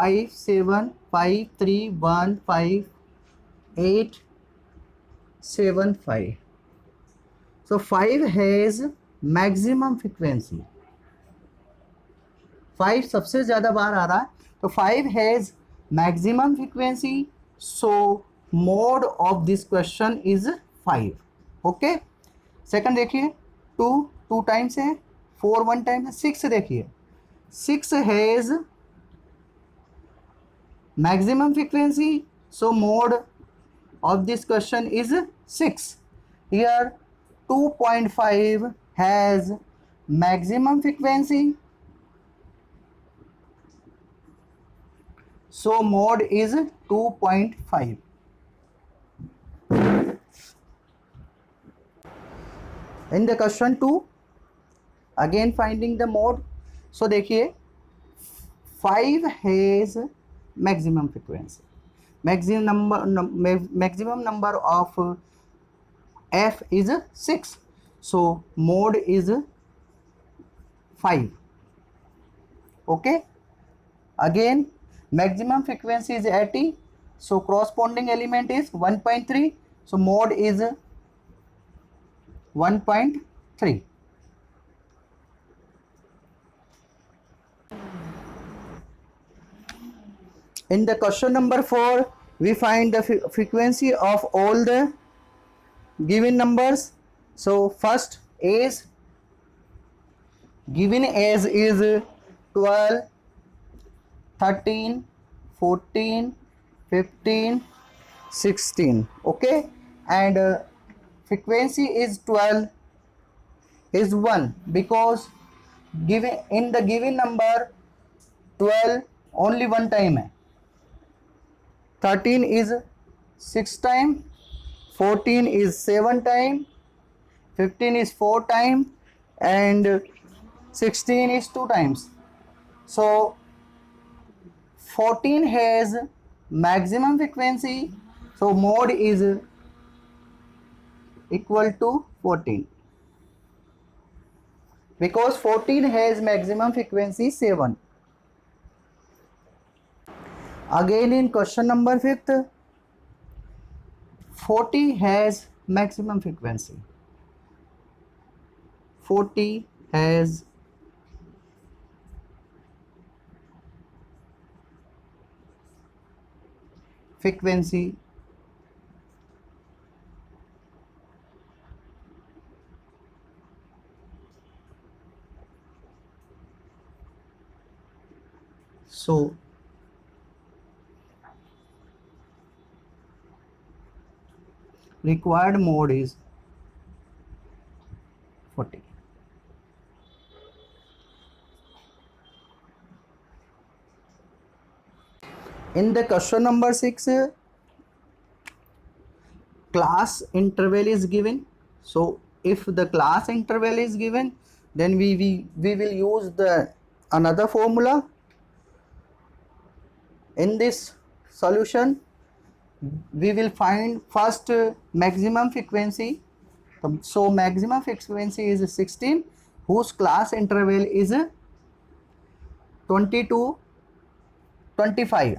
5 7 5 3 1 5 8 7 5. So 5 has maximum frequency. 5 सबसे ज़्यादा बार आ रहा है, तो 5 has maximum frequency, so mode of this question is 5. Okay. Second देखिए, 2 2 टाइम्स है, 4 1 टाइम है, 6 देखिए, 6 has maximum frequency, so mode of this question is 6. Here 2.5 has maximum frequency, so mode is 2.5. in the question 2, again finding the mode. So देखिए, 5 has maximum frequency, maximum number of f is 6, so mode is 5. okay. Again maximum frequency is 80, so corresponding element is 1.3, so mode is 1.3. In the question number 4, we find the frequency of all the given numbers. So first age, given age is 12, 13, 14, 15, 16. okay. And frequency is 12 is 1, because given in the given number 12 only one time hai. 13 is 6 time, 14 is 7 time, 15 is 4 time, and 16 is 2 times. So 14 has maximum frequency, so mode is equal to 14, because 14 has maximum frequency 7. Again in question number 5th, 40 has maximum frequency. 40 has frequency so required mode is 40. In the question number 6, class interval is given. So if the class interval is given, then we will use the another formula. In this solution, we will find first maximum frequency. So maximum frequency is 16, whose class interval is 20 to 25.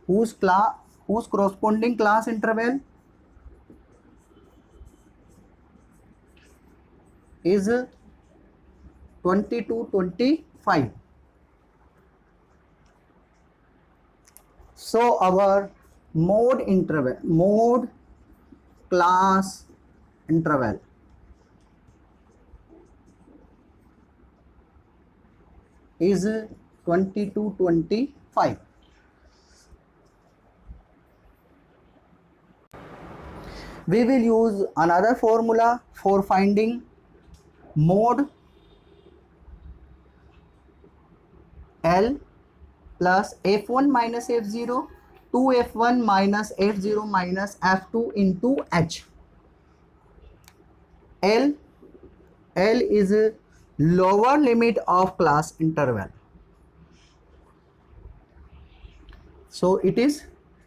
whose corresponding class interval is 20 to 25. So our mode class interval is 20 to 25. We will use another formula for finding mode. L plus f1 minus f0 2f1 minus f0 minus f2 into h. L is a lower limit of class interval, so it is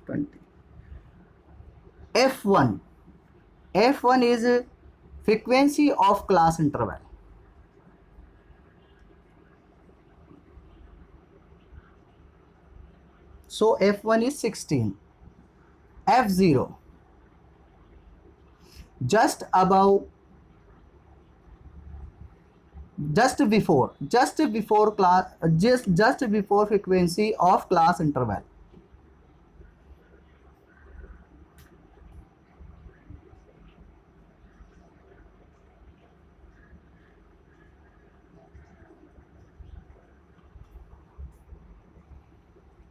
20. F1 is a frequency of class interval, so f1 is 16. F0 just above, just before class, just before frequency of class interval.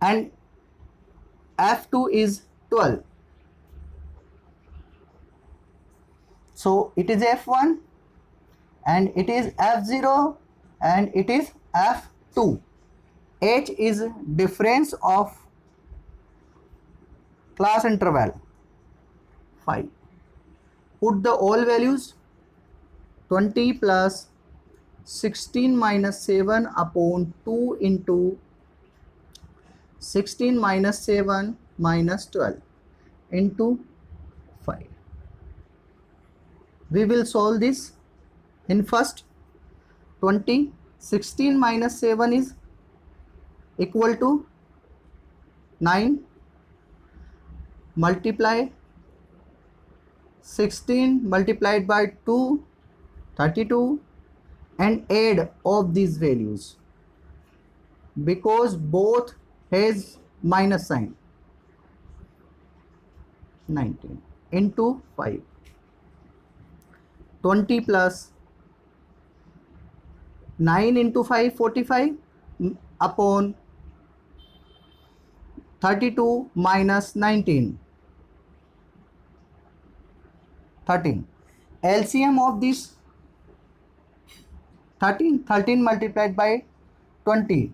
And f2 is 12, so it is f1 and it is f0 and it is f2. H is difference of class interval 5. Put the all values. 20 plus 16 minus 7 upon 2 into 16 minus 7 minus 12 into 5. We will solve this in first. 20, 16 minus 7 is equal to 9. Multiply 16 multiplied by 2, 32, and add of these values because both has minus sign. 19 into 5. 20 plus 9 into 5, 45 upon 32 minus 19, 13. LCM of this 13 multiplied by 20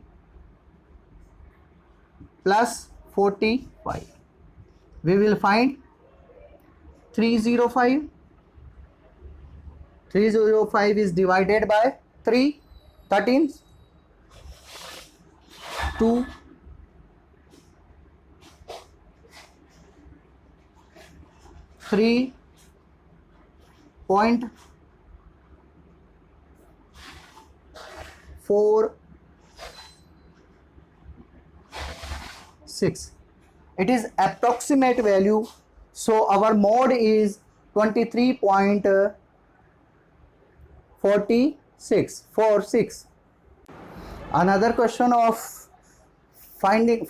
plus 45. We will find 305. 305 is divided by 3. 13 2 3.46. It is approximate value, so our mode is 23.46. Another question of finding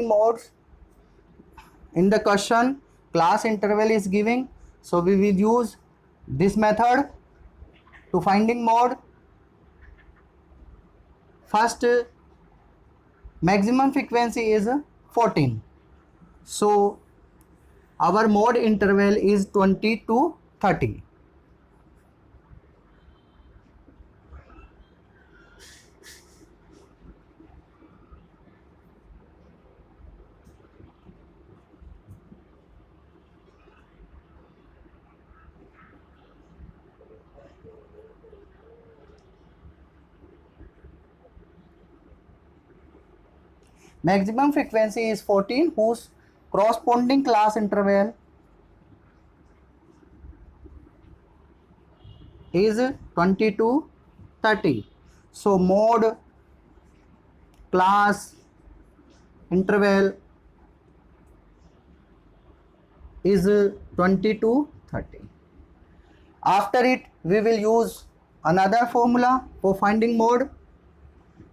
modes. In the question, class interval is giving, so we will use this method to finding mode. First, maximum frequency is 14, so our mode interval is 20 to 30. Maximum frequency is 14, whose corresponding class interval is 20 to 30. So mode class interval is 20 to 30. After it, we will use another formula for finding mode.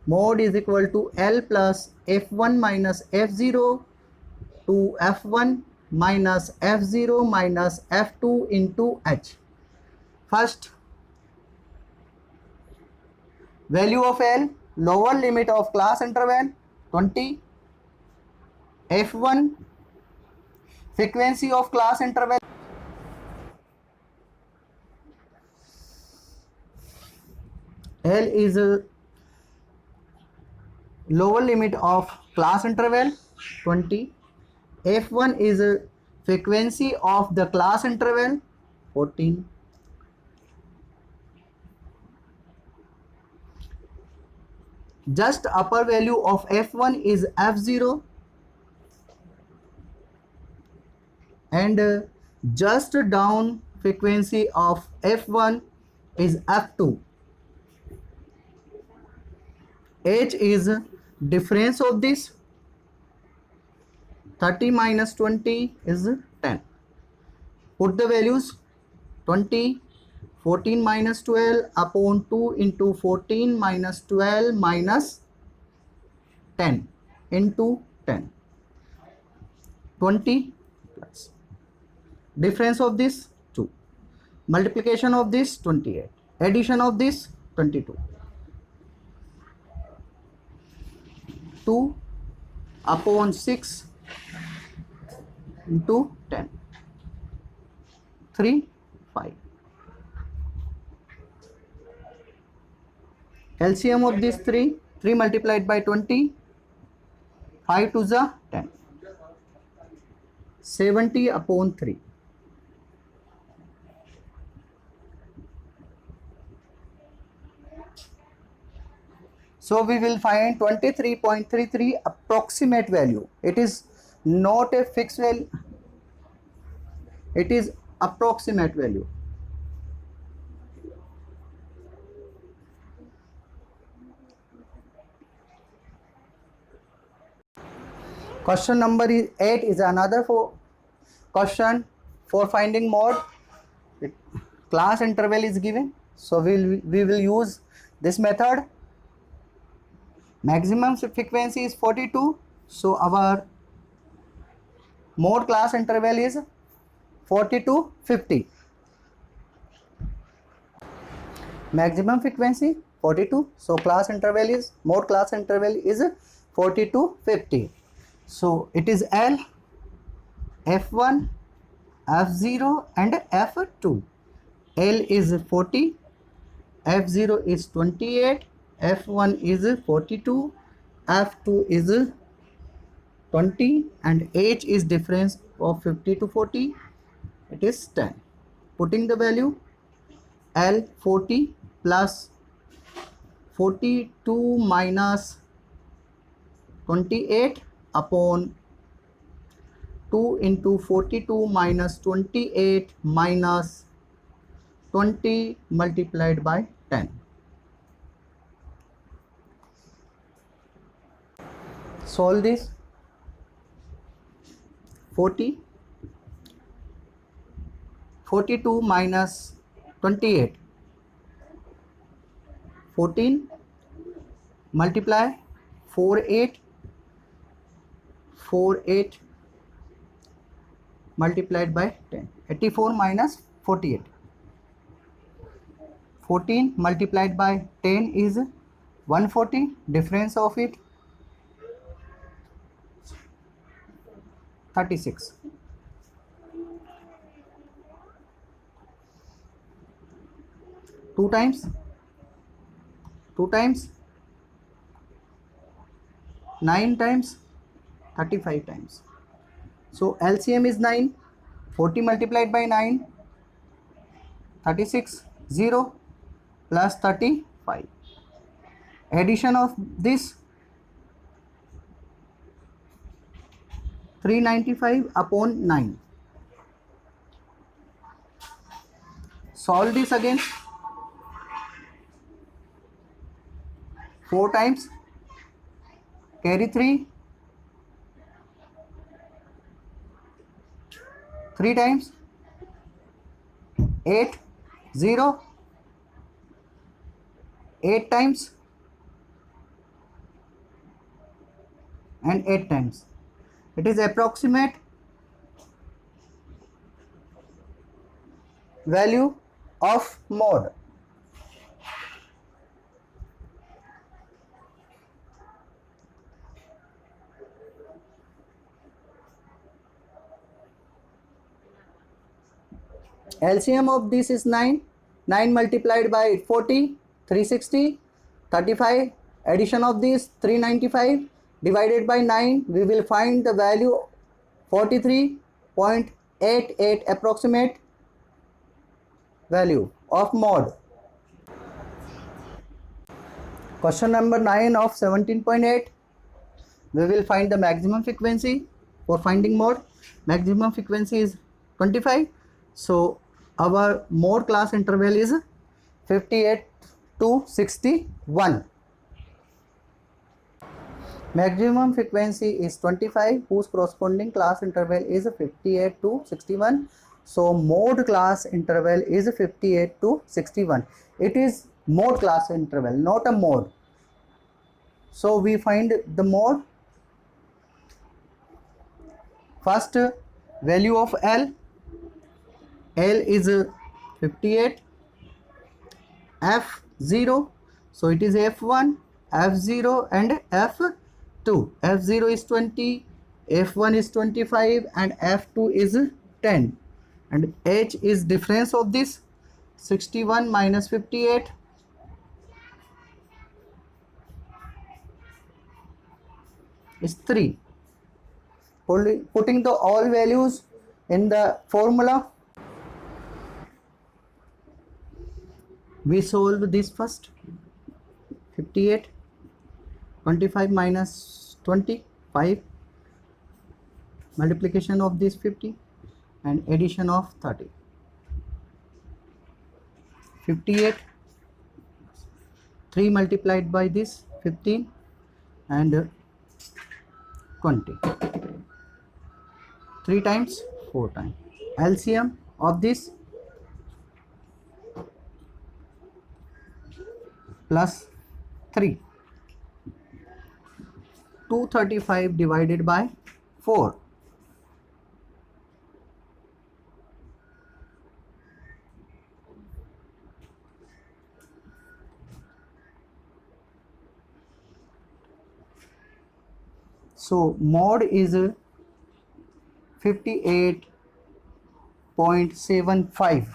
Mode is equal to L plus F1 minus F0 to F1 minus F0 minus F2 into H. First, value of L, lower limit of class interval 20. F1, frequency of class interval. L is a lower limit of class interval 20. F1 is a frequency of the class interval 14. Just upper value of F1 is F0 and just down frequency of F1 is F2. H is difference of this. 30 minus 20 is 10. Put the values. 20, 14 minus 12 upon 2 into 14 minus 12 minus 10 into 10. 20 plus. Difference of this 2. Multiplication of this 28. Addition of this 22. 2 upon 6 into 10. 3, 5. LCM of these 3 multiplied by 20, 5 to the 10. 70 upon 3. So we will find 23.33 approximate value. It is not a fixed value. It is approximate value. Question number 8 is another question for finding mode. Class interval is given. So we will use this method. Maximum frequency is 42. So our mode class interval is 40 to 50. Maximum frequency 42. So mode class interval is 40 to 50. So it is L, F1, F0 and F2. L is 40, F0 is 28, F1 is 42, F2 is 20 and H is difference of 50 to 40. It is 10. Putting the value L 40 plus 42 minus 28 upon 2 into 42 minus 28 minus 20 multiplied by 10. Solve this. 40, 42 minus 28, 14, multiply 48, 48 multiplied by 10, 84 minus 48, 14 multiplied by 10 is 140, difference of it 36. 2 times 9 times 35 times. So LCM is 9. 40 multiplied by 9, 36, 0 plus 35. Addition of this 395 upon 9. Solve this again. 4 times, carry 3, 3 times, 8, 0, 8 times and 8 times. It is approximate value of mode. LCM of this is 9. 9 multiplied by 40, 360, 35. Addition of this 395 divided by 9. We will find the value 43.88 approximate value of mod. Question number 9 of 17.8. We will find the maximum frequency for finding mode. Maximum frequency is 25. So our mode class interval is 58 to 61. Maximum frequency is 25, whose corresponding class interval is 58 to 61. So mode class interval is 58 to 61. It is mode class interval, not a mode. So we find the mode. First, value of L. L is 58. F0. So it is F1, F0 and F2. F0 is 20, F1 is 25 and F2 is 10. And H is difference of this. 61 minus 58 is 3. Putting the all values in the formula, we solve this first. 58, 25 minus 25, multiplication of this 50 and addition of 30. 58, 3 multiplied by this 15 and 20. 3 times, 4 times. LCM of this plus 3. 235 divided by 4. So mod is 58.75.